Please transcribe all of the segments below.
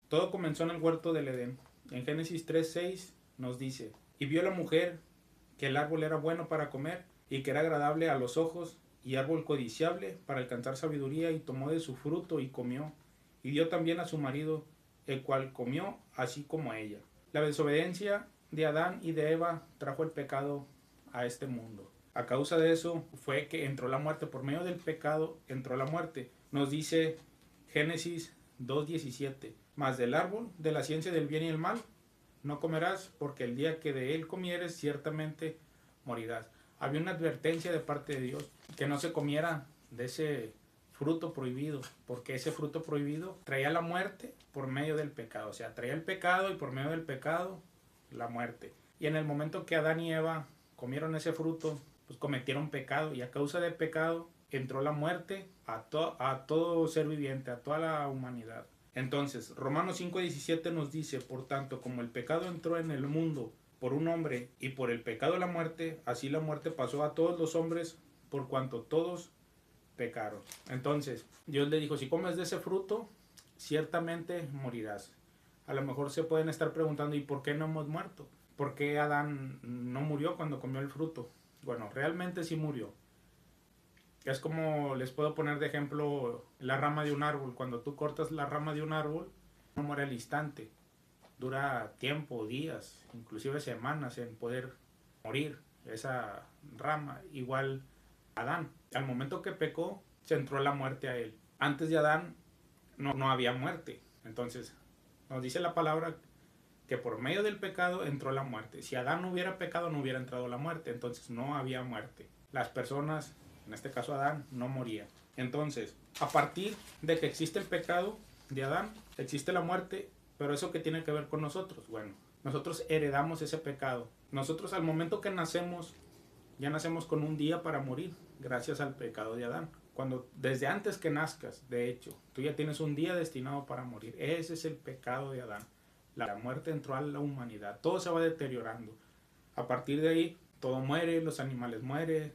Todo comenzó en el huerto del Edén. En Génesis 3:6 nos dice, y vio la mujer que el árbol era bueno para comer y que era agradable a los ojos y árbol codiciable para alcanzar sabiduría, y tomó de su fruto y comió, y dio también a su marido, el cual comió así como a ella. La desobediencia de Adán y de Eva trajo el pecado a este mundo. A causa de eso fue que entró la muerte. Por medio del pecado entró la muerte. Nos dice Génesis 2:17, mas del árbol de la ciencia del bien y el mal no comerás, porque el día que de él comieres ciertamente morirás. Había una advertencia de parte de Dios que no se comiera de ese fruto prohibido, porque ese fruto prohibido traía la muerte por medio del pecado. O sea, traía el pecado y por medio del pecado la muerte. Y en el momento que Adán y Eva comieron ese fruto, pues cometieron pecado, y a causa del pecado entró la muerte a todo ser viviente, a toda la humanidad. Entonces, Romanos 5:17 nos dice, por tanto, como el pecado entró en el mundo por un hombre, y por el pecado la muerte, así la muerte pasó a todos los hombres, por cuanto todos pecaron. Entonces, Dios le dijo, si comes de ese fruto, ciertamente morirás. A lo mejor se pueden estar preguntando, ¿y por qué no hemos muerto? ¿Por qué Adán no murió cuando comió el fruto? Bueno, realmente sí murió. Es como les puedo poner de ejemplo la rama de un árbol. Cuando tú cortas la rama de un árbol, no muere al instante. Dura tiempo, días, inclusive semanas en poder morir esa rama. Igual Adán. Al momento que pecó, se entró la muerte a él. Antes de Adán no había muerte. Entonces, nos dice la palabra que por medio del pecado entró la muerte. Si Adán no hubiera pecado, no hubiera entrado la muerte. Entonces no había muerte. Las personas, en este caso Adán, no moría. Entonces, a partir de que existe el pecado de Adán, existe la muerte, pero ¿eso qué tiene que ver con nosotros? Bueno, nosotros heredamos ese pecado. Nosotros al momento que nacemos, ya nacemos con un día para morir, gracias al pecado de Adán. Cuando desde antes que nazcas, de hecho, tú ya tienes un día destinado para morir. Ese es el pecado de Adán. La muerte entró a la humanidad. Todo se va deteriorando. A partir de ahí, todo muere, los animales mueren,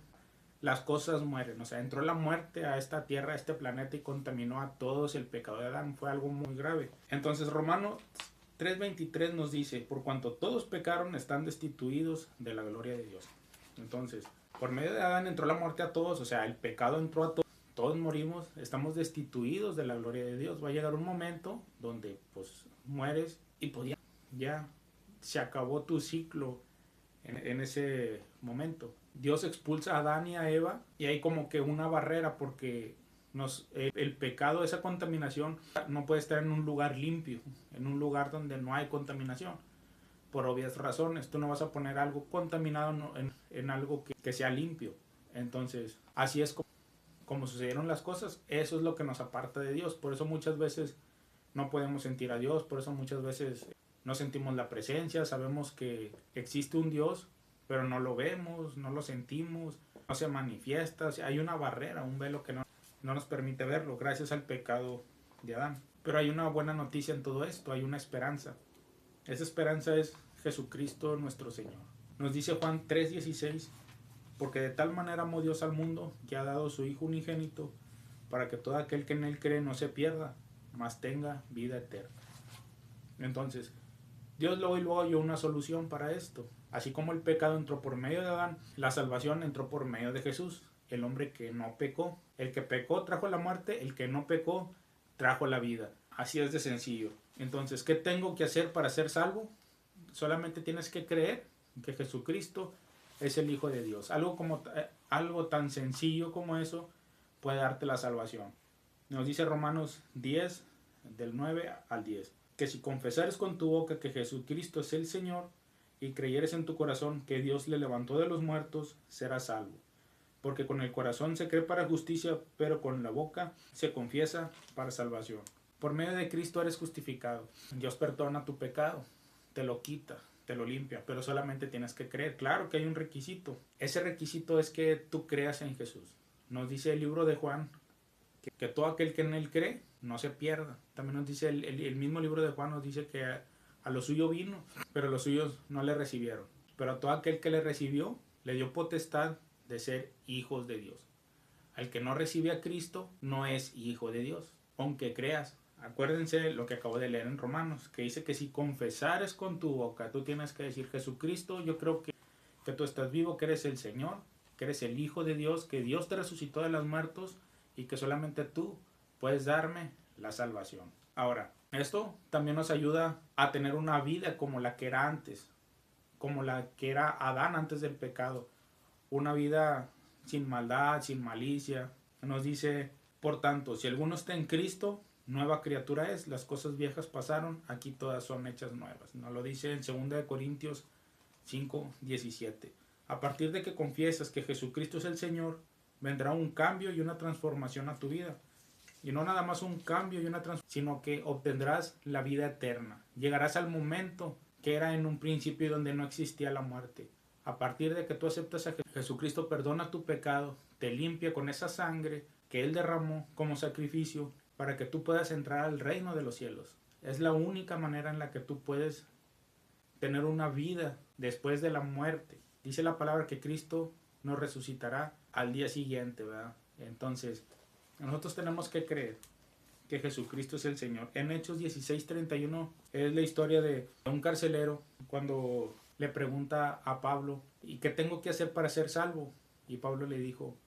las cosas mueren. O sea, entró la muerte a esta tierra, a este planeta, y contaminó a todos. El pecado de Adán fue algo muy grave. Entonces, Romanos 3:23 nos dice, por cuanto todos pecaron, están destituidos de la gloria de Dios. Entonces, por medio de Adán entró la muerte a todos. O sea, el pecado entró a todos. Todos morimos, estamos destituidos de la gloria de Dios. Va a llegar un momento donde pues mueres y pues ya se acabó tu ciclo en ese momento. Dios expulsa a Adán y a Eva, y hay como que una barrera, porque el pecado, esa contaminación, no puede estar en un lugar limpio, en un lugar donde no hay contaminación, por obvias razones. Tú no vas a poner algo contaminado en algo que sea limpio. Entonces, así es como sucedieron las cosas. Eso es lo que nos aparta de Dios. Por eso muchas veces no podemos sentir a Dios, por eso muchas veces no sentimos la presencia. Sabemos que existe un Dios, pero no lo vemos, no lo sentimos, no se manifiesta. O sea, hay una barrera, un velo que no nos permite verlo, gracias al pecado de Adán. Pero hay una buena noticia en todo esto, hay una esperanza. Esa esperanza es Jesucristo nuestro Señor. Nos dice Juan 3:16, porque de tal manera amó Dios al mundo, que ha dado su Hijo unigénito, para que todo aquel que en él cree no se pierda, mas tenga vida eterna. Entonces, Dios luego halló una solución para esto. Así como el pecado entró por medio de Adán, la salvación entró por medio de Jesús, el hombre que no pecó. El que pecó trajo la muerte, el que no pecó trajo la vida. Así es de sencillo. Entonces, ¿qué tengo que hacer para ser salvo? Solamente tienes que creer que Jesucristo es el Hijo de Dios. Algo tan sencillo como eso puede darte la salvación. Nos dice Romanos 10, del 9 al 10, que si confesares con tu boca que Jesucristo es el Señor y creyeres en tu corazón que Dios le levantó de los muertos, serás salvo. Porque con el corazón se cree para justicia, pero con la boca se confiesa para salvación. Por medio de Cristo eres justificado. Dios perdona tu pecado, te lo quita, te lo limpia, pero solamente tienes que creer. Claro que hay un requisito. Ese requisito es que tú creas en Jesús. Nos dice el libro de Juan que todo aquel que en él cree no se pierda. También nos dice el mismo libro de Juan, nos dice que a lo suyo vino, pero los suyos no le recibieron. Pero a todo aquel que le recibió, le dio potestad de ser hijos de Dios. Al que no recibe a Cristo, no es hijo de Dios, aunque creas. Acuérdense lo que acabo de leer en Romanos, que dice que si confesares con tu boca, tú tienes que decir: Jesucristo, yo creo que tú estás vivo, que eres el Señor, que eres el Hijo de Dios, que Dios te resucitó de los muertos y que solamente tú puedes darme la salvación. Ahora, esto también nos ayuda a tener una vida como la que era antes, como la que era Adán antes del pecado. Una vida sin maldad, sin malicia. Nos dice: por tanto, si alguno está en Cristo, nueva criatura es, las cosas viejas pasaron, aquí todas son hechas nuevas. Nos lo dice en 2 Corintios 5:17. A partir de que confiesas que Jesucristo es el Señor, vendrá un cambio y una transformación a tu vida. Y no nada más un cambio y una transformación, sino que obtendrás la vida eterna. Llegarás al momento que era en un principio donde no existía la muerte. A partir de que tú aceptas a Jesucristo, perdona tu pecado, te limpia con esa sangre que Él derramó como sacrificio para que tú puedas entrar al reino de los cielos. Es la única manera en la que tú puedes tener una vida después de la muerte. Dice la palabra que Cristo nos resucitará al día siguiente, ¿verdad? Entonces, nosotros tenemos que creer que Jesucristo es el Señor. En Hechos 16:31 es la historia de un carcelero cuando le pregunta a Pablo: ¿y qué tengo que hacer para ser salvo? Y Pablo le dijo: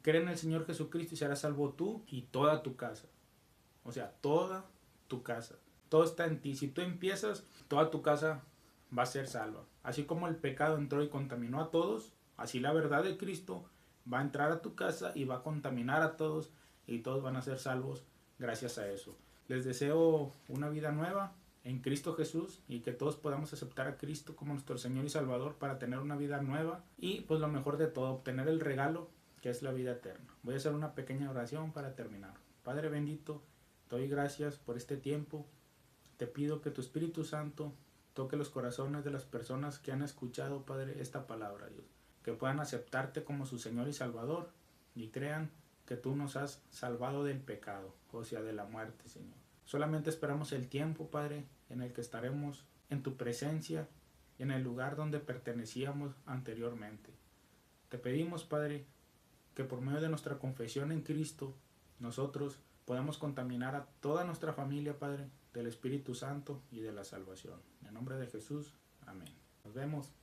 cree en el Señor Jesucristo y serás salvo tú y toda tu casa. O sea, toda tu casa. Todo está en ti. Si tú empiezas, toda tu casa va a ser salva. Así como el pecado entró y contaminó a todos, así la verdad de Cristo va a entrar a tu casa y va a contaminar a todos, y todos van a ser salvos gracias a eso. Les deseo una vida nueva en Cristo Jesús y que todos podamos aceptar a Cristo como nuestro Señor y Salvador para tener una vida nueva y, pues, lo mejor de todo, obtener el regalo que es la vida eterna. Voy a hacer una pequeña oración para terminar. Padre bendito, te doy gracias por este tiempo. Te pido que tu Espíritu Santo toque los corazones de las personas que han escuchado, Padre, esta palabra, Dios. Que puedan aceptarte como su Señor y Salvador y crean que tú nos has salvado del pecado, o sea, de la muerte, Señor. Solamente esperamos el tiempo, Padre, en el que estaremos en tu presencia, en el lugar donde pertenecíamos anteriormente. Te pedimos, Padre, que por medio de nuestra confesión en Cristo, nosotros podamos contaminar a toda nuestra familia, Padre, del Espíritu Santo y de la salvación. En el nombre de Jesús, amén. Nos vemos.